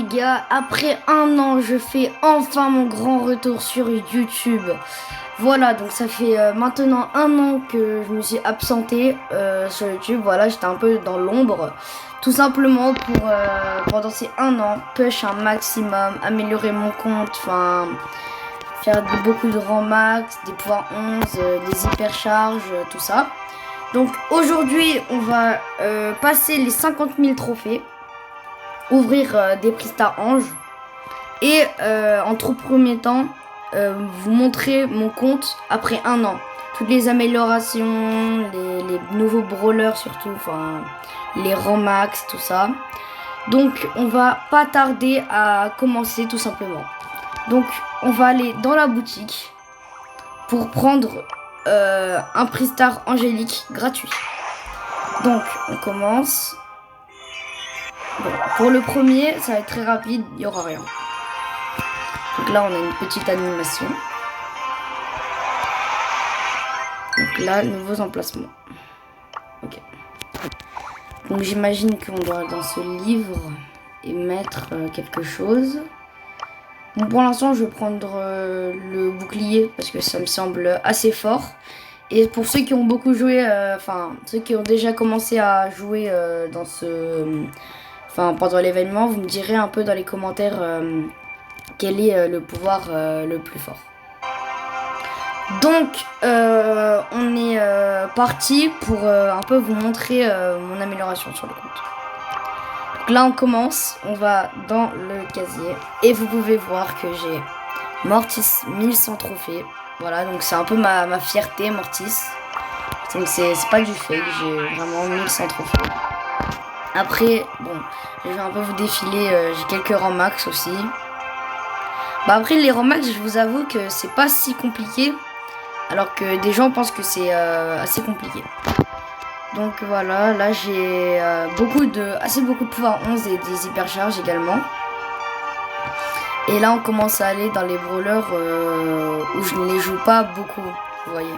gars, après un an, je fais enfin mon grand retour sur YouTube. Voilà, donc ça fait maintenant un an que je me suis absenté sur YouTube. Voilà, j'étais un peu dans l'ombre. Tout simplement pour, pendant ces un an, push un maximum, améliorer mon compte, enfin, faire beaucoup de rangs max, des pouvoirs 11, des hypercharges, tout ça. Donc aujourd'hui, on va passer les 50 000 trophées. Ouvrir des Prista Ange et en tout premier temps vous montrer mon compte après un an, toutes les améliorations, les nouveaux brawlers surtout, enfin les rangs max, tout ça. Donc on va pas tarder à commencer tout simplement. Donc on va aller dans la boutique pour prendre un Pristar angélique gratuit. Donc on commence. Bon, pour le premier, ça va être très rapide, il n'y aura rien. Donc là, on a une petite animation. Donc là, nouveaux emplacements. Ok. Donc j'imagine qu'on doit dans ce livre et mettre quelque chose. Bon, pour l'instant, je vais prendre le bouclier parce que ça me semble assez fort. Et pour ceux qui ont beaucoup joué, enfin ceux qui ont déjà commencé à jouer dans ce... Enfin, pendant l'événement, vous me direz un peu dans les commentaires quel est le pouvoir le plus fort. Donc, on est parti pour un peu vous montrer mon amélioration sur le compte. Donc là, on commence. On va dans le casier. Et vous pouvez voir que j'ai Mortis 1100 trophées. Voilà, donc c'est un peu ma fierté, Mortis. Donc c'est pas du fake, j'ai vraiment 1100 trophées. Après, bon, je vais un peu vous défiler, j'ai quelques rangs max aussi. Bah après les rangs max, je vous avoue que c'est pas si compliqué, alors que des gens pensent que c'est assez compliqué. Donc voilà, là j'ai assez beaucoup de pouvoir 11 et des hypercharges également. Et là on commence à aller dans les brawlers où je ne les joue pas beaucoup, vous voyez.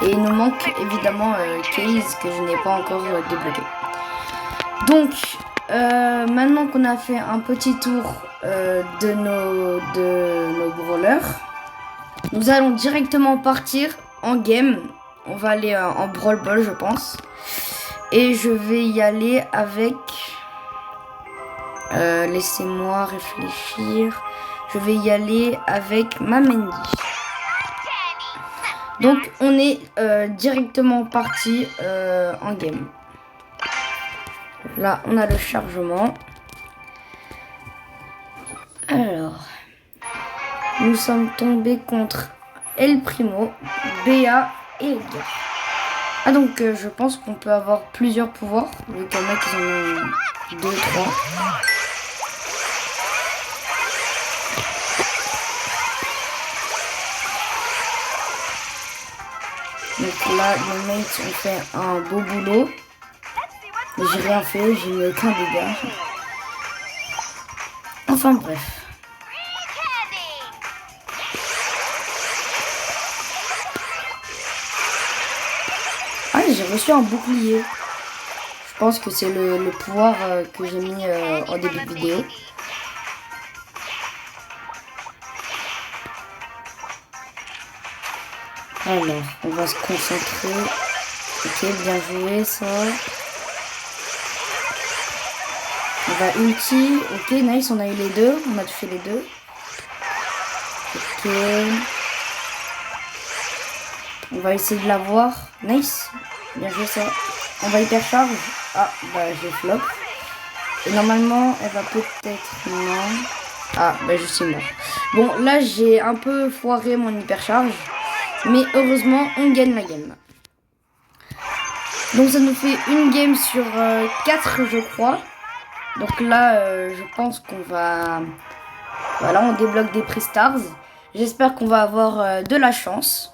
Et il nous manque évidemment Case que je n'ai pas encore débloqué. Donc, maintenant qu'on a fait un petit tour de nos brawlers, nous allons directement partir en game. On va aller en Brawl Ball, je pense. Et je vais y aller avec... laissez-moi réfléchir. Je vais y aller avec ma Mandy. Donc, on est directement parti en game. Là, on a le chargement. Alors, nous sommes tombés contre El Primo, Béa et Edgar. Ah donc, je pense qu'on peut avoir plusieurs pouvoirs. Vu qu'il y en a qui en ont 2, 3. Donc là, nos mates ont fait un beau boulot. J'ai rien fait, j'ai mis aucun dégât. Enfin bref. Ah, j'ai reçu un bouclier. Je pense que c'est le pouvoir que j'ai mis en début de vidéo. Alors, on va se concentrer. Ok, bien joué ça. On va ulti. Ok, nice, on a eu les deux. On a touché les deux. Ok. On va essayer de l'avoir. Nice. Bien joué ça. On va hypercharge. Ah, bah j'ai flop. Et normalement, elle va peut-être... Non. Ah, bah je suis mort. Bon, là, j'ai un peu foiré mon hypercharge. Mais heureusement, on gagne la game. Donc ça nous fait une game sur 4, je crois. Donc là, je pense qu'on va... Voilà, on débloque des Pristars. J'espère qu'on va avoir de la chance.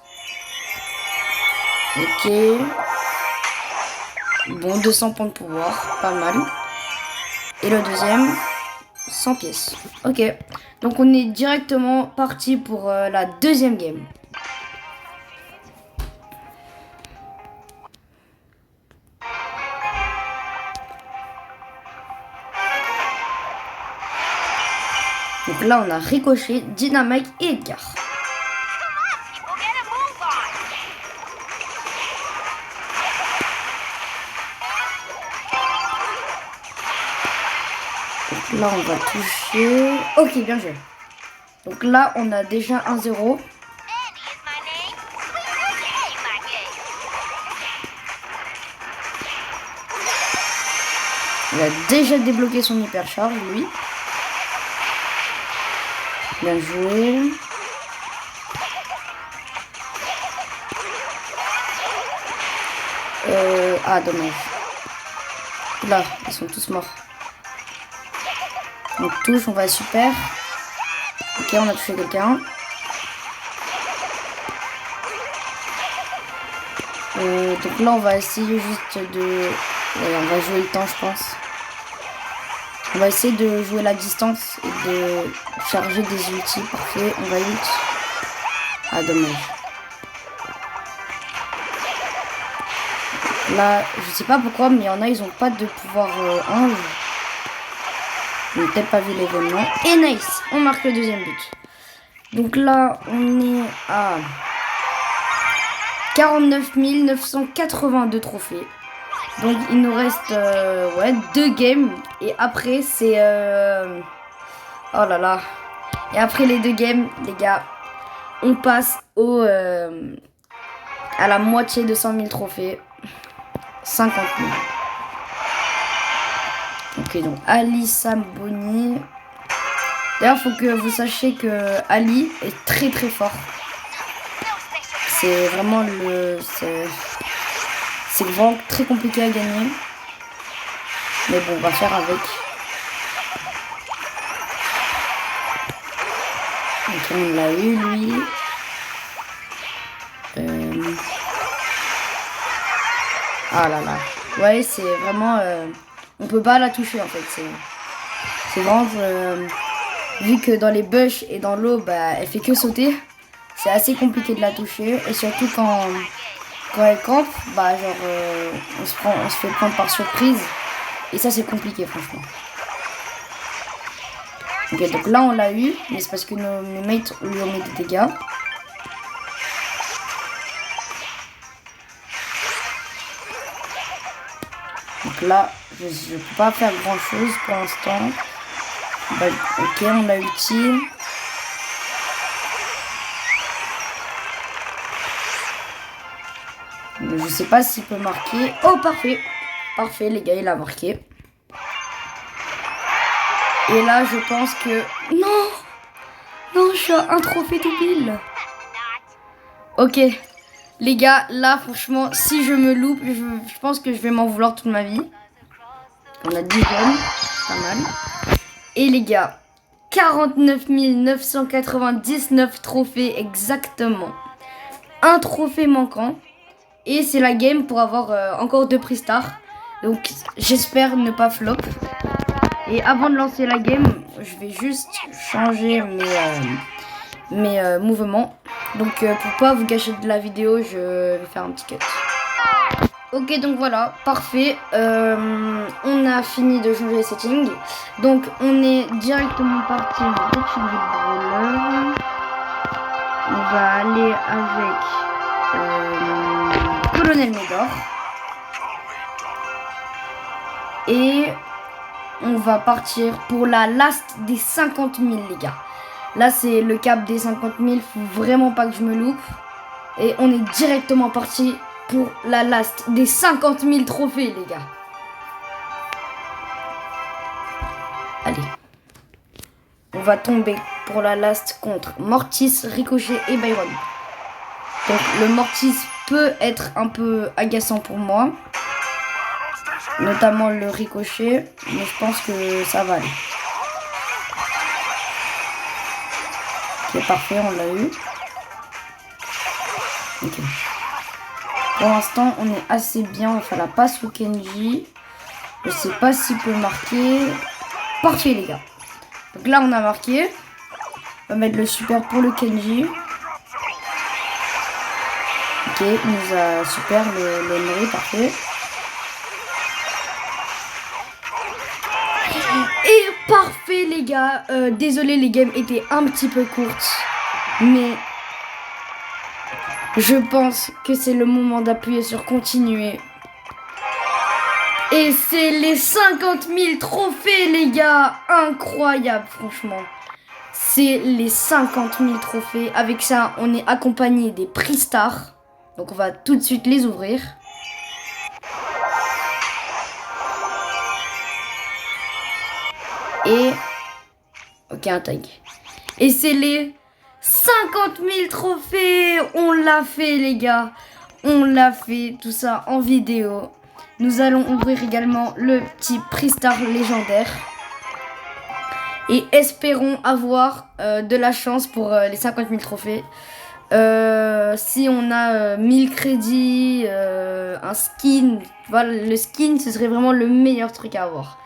Ok. Bon, 200 points de pouvoir, pas mal. Et le deuxième, 100 pièces. Ok. Donc on est directement parti pour la deuxième game. Donc là, on a Ricochet, Dynamite et Edgar. Donc là, on va toucher. Ok, bien joué. Donc là, on a déjà 1-0. Il a déjà débloqué son hypercharge, lui. Bien joué. Ah, dommage. Là, ils sont tous morts. On touche, on va super. Ok, on a touché quelqu'un. Donc là, on va essayer juste de... Ouais, on va jouer le temps, je pense. On va essayer de jouer la distance et de charger des ultis. Parfait, on va ult. Ah, dommage. Là, je sais pas pourquoi, mais il y en a, ils ont pas de pouvoir ange. Ils n'ont peut-être pas vu l'événement. Et nice, on marque le deuxième but. Donc là, on est à 49 982 trophées. Donc il nous reste ouais, 2 games. Et après, c'est... Oh là là. Et après les 2 games, les gars, on passe à la moitié de 100 000 trophées. 50 000. Ok, donc Ali Samboni. D'ailleurs, il faut que vous sachiez que Ali est très très fort. C'est vraiment c'est vraiment très compliqué à gagner. Mais bon, on va faire avec. Donc on l'a eu, lui. Ah là là. Ouais, c'est vraiment... on peut pas la toucher, en fait. C'est vraiment... vu que dans les bush et dans l'eau, bah, elle fait que sauter. C'est assez compliqué de la toucher. Et surtout quand elle campe, bah, genre... on se fait prendre par surprise. Et ça, c'est compliqué, franchement. Ok, donc là, on l'a eu. Mais c'est parce que nos mates lui ont mis des dégâts. Donc là, je ne peux pas faire grand chose pour l'instant. Bah, ok, on a ulti. Je sais pas s'il peut marquer. Oh, parfait. Parfait, les gars, il a marqué. Et là, je pense que... Non! Non, je suis à un trophée tout pile. Ok. Les gars, là, franchement, si je me loupe, je pense que je vais m'en vouloir toute ma vie. On a 10 jeunes. Pas mal. Et les gars, 49 999 trophées exactement. Un trophée manquant. Et c'est la game pour avoir encore 2 prix stars. Donc j'espère ne pas flop. Et avant de lancer la game, je vais juste changer mes mouvements. Donc pour pas vous gâcher de la vidéo, je vais faire un petit cut. Ok, donc voilà, parfait. On a fini de changer les settings. Donc on est directement parti. On va peut-être changer de brawler. On va aller avec Colonel Médor. Et on va partir pour la last des 50 000, les gars. Là, c'est le cap des 50 000. Faut vraiment pas que je me loupe. Et on est directement parti pour la last des 50 000 trophées, les gars. Allez. On va tomber pour la last contre Mortis, Ricochet et Byron. Donc, le Mortis peut être un peu agaçant pour moi. Notamment le Ricochet. Mais je pense que ça va aller. Ok, parfait, on l'a eu. Ok. Pour l'instant, on est assez bien. On va faire la passe au Kenji. Je sais pas s'il peut marquer. Parfait, les gars. Donc là, on a marqué. On va mettre le super pour le Kenji. Ok, il nous a super le Henry, parfait. Et parfait les gars, désolé les games étaient un petit peu courtes, mais je pense que c'est le moment d'appuyer sur continuer. Et c'est les 50 000 trophées les gars, incroyable franchement. C'est les 50 000 trophées, avec ça on est accompagné des prix stars, donc on va tout de suite les ouvrir. Et... ok, un tag. Et c'est les 50 000 trophées. On l'a fait, les gars. On l'a fait, tout ça en vidéo. Nous allons ouvrir également le petit prix star légendaire. Et espérons avoir de la chance pour les 50 000 trophées. Si on a 1000 crédits, un skin, voilà, le skin, ce serait vraiment le meilleur truc à avoir.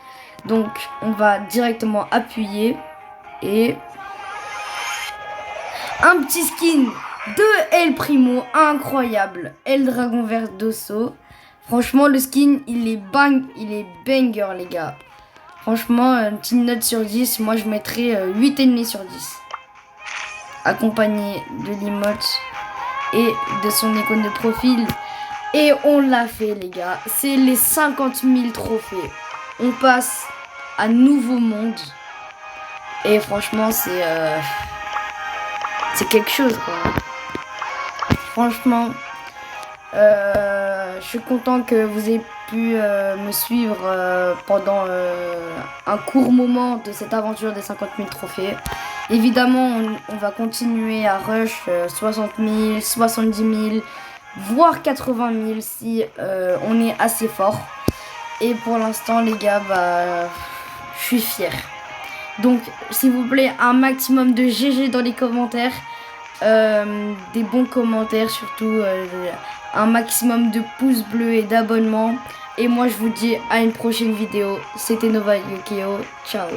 Donc, on va directement appuyer et un petit skin de El Primo, incroyable. El Dragon Vert d'Osso. Franchement, le skin, il est banger, les gars. Franchement, une petite note sur 10, moi je mettrais 8,5 sur 10. Accompagné de l'emote et de son icône de profil. Et on l'a fait, les gars. C'est les 50 000 trophées. On passe à nouveau monde. Et franchement, c'est quelque chose, quoi. Franchement, je suis content que vous ayez pu me suivre pendant un court moment de cette aventure des 50 000 trophées. Évidemment, on va continuer à rush 60 000, 70 000, voire 80 000 si on est assez fort. Et pour l'instant, les gars, je suis fier. Donc, s'il vous plaît, un maximum de GG dans les commentaires. Des bons commentaires, surtout un maximum de pouces bleus et d'abonnements. Et moi, je vous dis à une prochaine vidéo. C'était Nova Yukio. Ciao.